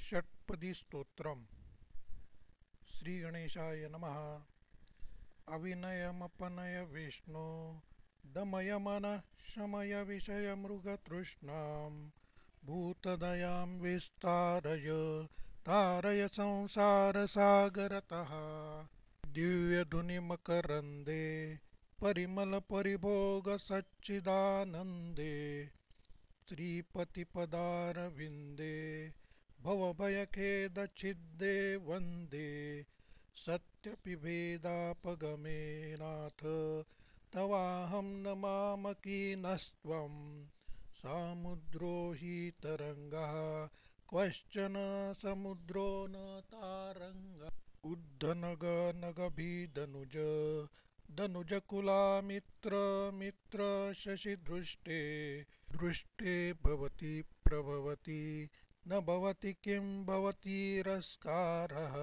षट्पदी स्तोत्रम्। श्री गणेशाय नमः। अविनयमपनय विष्णु दमय मनः शमय विषय मृगतृष्णां भूतदयां विस्तारय तारय संसारसागरतः दिव्यधुनिमकरन्दे परिमलपरिभोगसच्चिदानन्दे श्रीपतिपदारविन्दे भवभयखेदच्छिद्दे वन्दे सत्यपिभेदापगमे नाथ तवाहं नमामकीनस्त्वं सामुद्रो हि तरङ्गः क्वश्चन समुद्रो न तारङ्गः उद्धनगनगभिदनुज दनुजकुलामित्र शशिदृष्टे दृष्टे भवति प्रभवति न भवति किं भवतीरस्कारः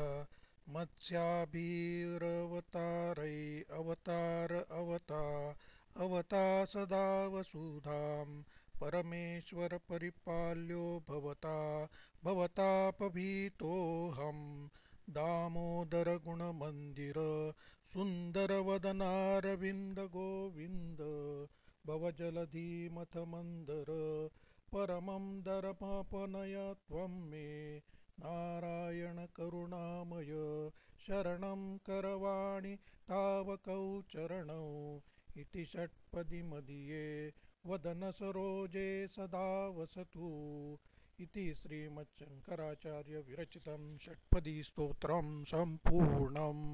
मत्स्याभिरवतारै अवता सदा वसुधां परमेश्वर परिपाल्यो भवतापभीतोऽहं दामोदर गुणमन्दिर सुन्दरवदनारविन्द गोविन्द भवजलधिमथ मन्दर परमं दरमापनय त्वं मे नारायण करुणामय शरणं करवाणि तावकौ चरणौ इति षट्पदी मदीये वदन सरोजे सदा वसतु इति श्रीमच्छङ्कराचार्य विरचितं षट्पदी स्तोत्रं सम्पूर्णम्।